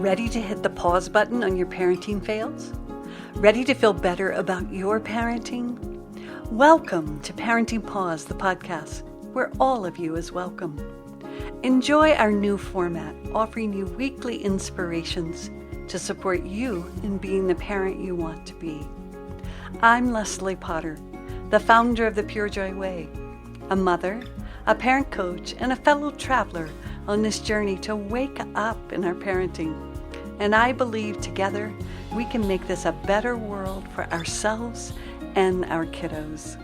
Ready to hit the pause button on your parenting fails? Ready to feel better about your parenting? Welcome to Parenting Pause, the podcast, where all of you is welcome. Enjoy our new format, offering you weekly inspirations to support you in being the parent you want to be. I'm Leslie Potter, the founder of the Purejoy Way, a mother, a parent coach, and a fellow traveler on this journey to wake up in our parenting. And I believe together we can make this a better world for ourselves and our kiddos.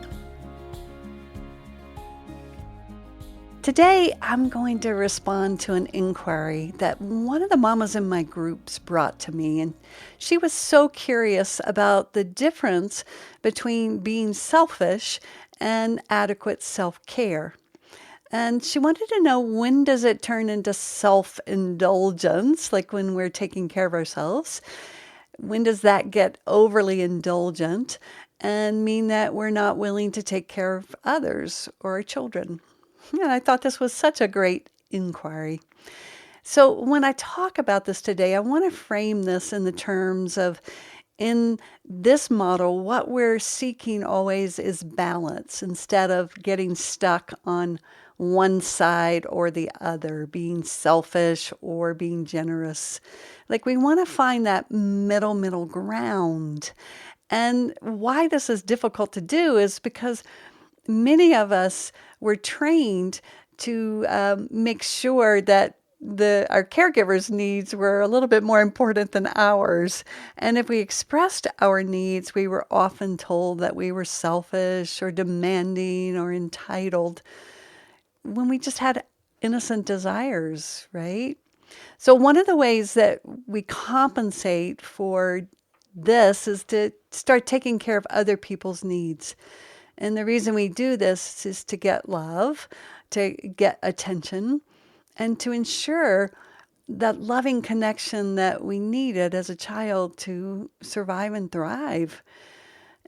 Today, I'm going to respond to an inquiry that one of the mamas in my groups brought to me, and she was so curious about the difference between being selfish and adequate self-care. And she wanted to know, when does it turn into self-indulgence, like when we're taking care of ourselves? When does that get overly indulgent and mean that we're not willing to take care of others or our children? And I thought this was such a great inquiry. So when I talk about this today, I want to frame this in the terms of, in this model, what we're seeking always is balance instead of getting stuck on one side or the other, being selfish or being generous. Like, we want to find that middle ground. And why this is difficult to do is because many of us were trained to make sure that our caregivers' needs were a little bit more important than ours. And if we expressed our needs, we were often told that we were selfish or demanding or entitled, when we just had innocent desires, right? So one of the ways that we compensate for this is to start taking care of other people's needs. And the reason we do this is to get love, to get attention, and to ensure that loving connection that we needed as a child to survive and thrive.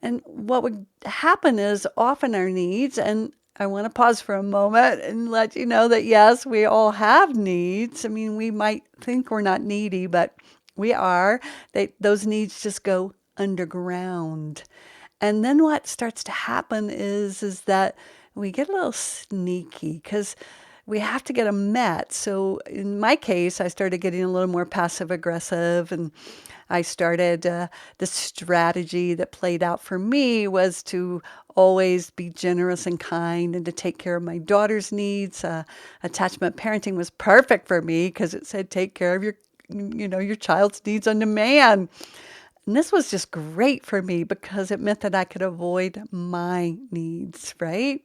And what would happen is often our needs, and I want to pause for a moment and let you know that yes, we all have needs. I mean, we might think we're not needy, but we are. Those needs just go underground. And then what starts to happen is that we get a little sneaky because we have to get them met. So in my case, I started getting a little more passive aggressive, and I started, the strategy that played out for me was to always be generous and kind and to take care of my daughter's needs. Attachment parenting was perfect for me because it said take care of your child's needs on demand. And this was just great for me because it meant that I could avoid my needs, right?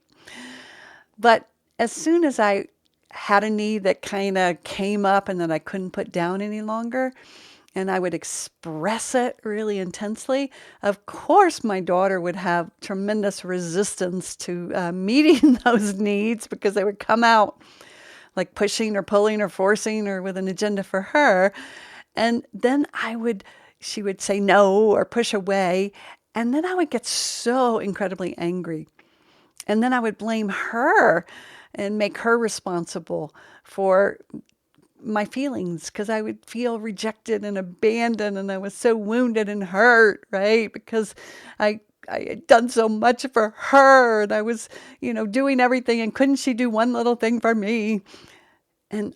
But as soon as I had a need that kind of came up and that I couldn't put down any longer, and I would express it really intensely, of course my daughter would have tremendous resistance to meeting those needs, because they would come out like pushing or pulling or forcing or with an agenda for her. And then she would say no or push away. And then I would get so incredibly angry. And then I would blame her and make her responsible for my feelings, because I would feel rejected and abandoned, and I was so wounded and hurt, right? Because I had done so much for her, and I was, doing everything, and couldn't she do one little thing for me? And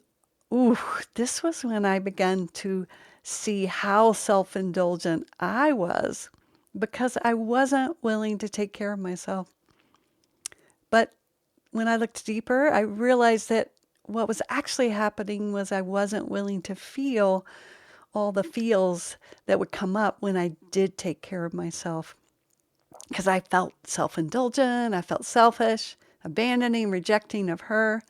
this was when I began to see how self-indulgent I was, because I wasn't willing to take care of myself. But when I looked deeper, I realized that what was actually happening was I wasn't willing to feel all the feels that would come up when I did take care of myself. Because I felt self-indulgent, I felt selfish, abandoning, rejecting of her.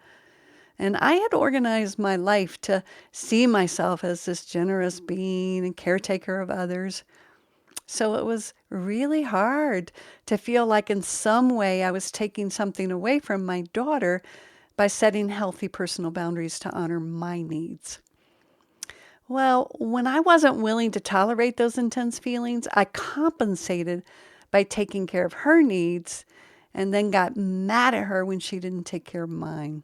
And I had organized my life to see myself as this generous being and caretaker of others. So it was really hard to feel like in some way I was taking something away from my daughter by setting healthy personal boundaries to honor my needs. Well, when I wasn't willing to tolerate those intense feelings, I compensated by taking care of her needs, and then got mad at her when she didn't take care of mine.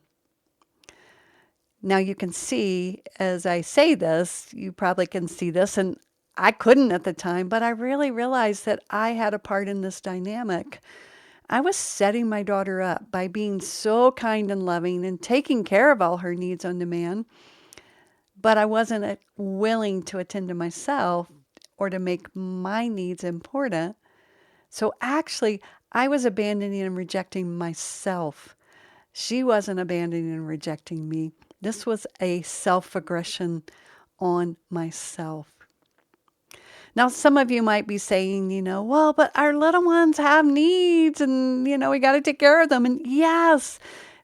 Now you can see as I say this, you probably can see this, and I couldn't at the time, but I really realized that I had a part in this dynamic. I was setting my daughter up by being so kind and loving and taking care of all her needs on demand, but I wasn't willing to attend to myself or to make my needs important. So actually, I was abandoning and rejecting myself. She wasn't abandoning and rejecting me. This was a self-aggression on myself. Now, some of you might be saying, well, but our little ones have needs and, we got to take care of them. And yes,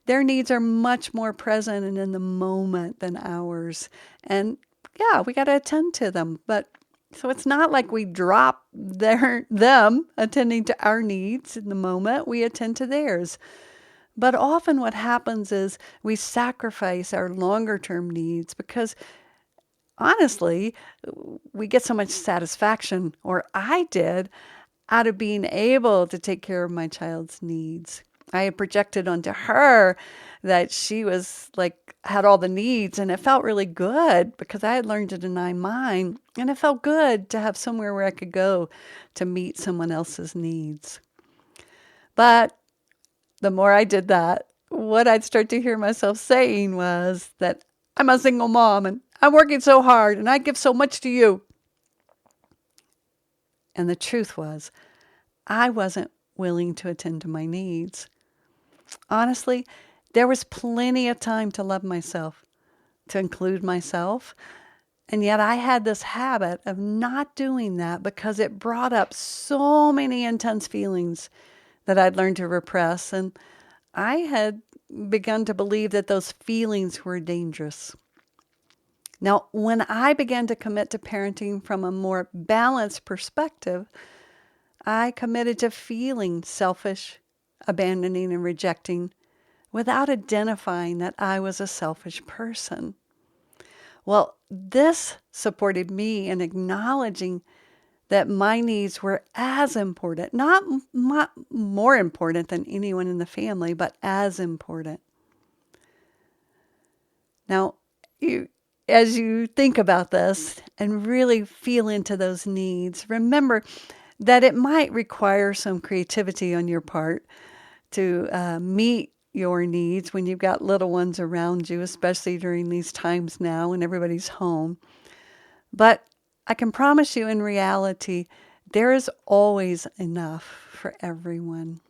their needs are much more present and in the moment than ours. And yeah, we got to attend to them. But so it's not like we drop them attending to our needs in the moment. We attend to theirs. But often what happens is we sacrifice our longer term needs because honestly, we get so much satisfaction, or I did, out of being able to take care of my child's needs. I had projected onto her that she was had all the needs, and it felt really good because I had learned to deny mine, and it felt good to have somewhere where I could go to meet someone else's needs. But the more I did that, what I'd start to hear myself saying was that I'm a single mom and I'm working so hard and I give so much to you. And the truth was, I wasn't willing to attend to my needs. Honestly, there was plenty of time to love myself, to include myself. And yet I had this habit of not doing that because it brought up so many intense feelings that I'd learned to repress. And I had begun to believe that those feelings were dangerous. Now, when I began to commit to parenting from a more balanced perspective, I committed to feeling selfish, abandoning, and rejecting without identifying that I was a selfish person. Well, this supported me in acknowledging that my needs were as important, not more important than anyone in the family, but as important. Now, as you think about this and really feel into those needs, remember that it might require some creativity on your part to meet your needs when you've got little ones around you, especially during these times now when everybody's home. But I can promise you in reality, there is always enough for everyone.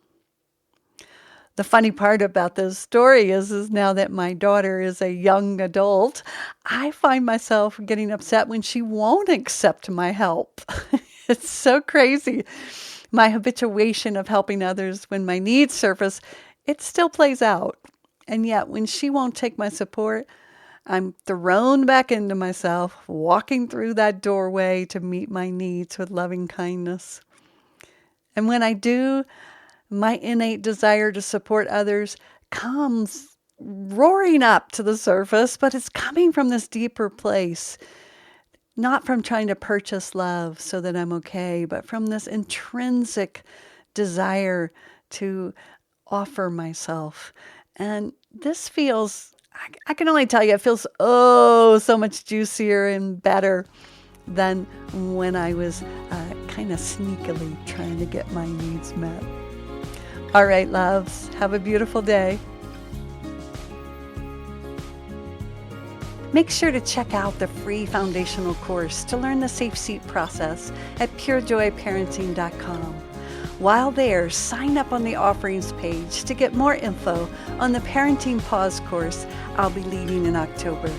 The funny part about this story is now that my daughter is a young adult, I find myself getting upset when she won't accept my help. It's so crazy. My habituation of helping others when my needs surface, it still plays out. And yet when she won't take my support, I'm thrown back into myself, walking through that doorway to meet my needs with loving kindness. And when I do, my innate desire to support others comes roaring up to the surface, but it's coming from this deeper place, not from trying to purchase love so that I'm okay, but from this intrinsic desire to offer myself. And this feels, I can only tell you, it feels so much juicier and better than when I was kind of sneakily trying to get my needs met. All right, loves, have a beautiful day. Make sure to check out the free foundational course to learn the Safe Seat process at purejoyparenting.com. While there, sign up on the offerings page to get more info on the Parenting Pause course I'll be leading in October.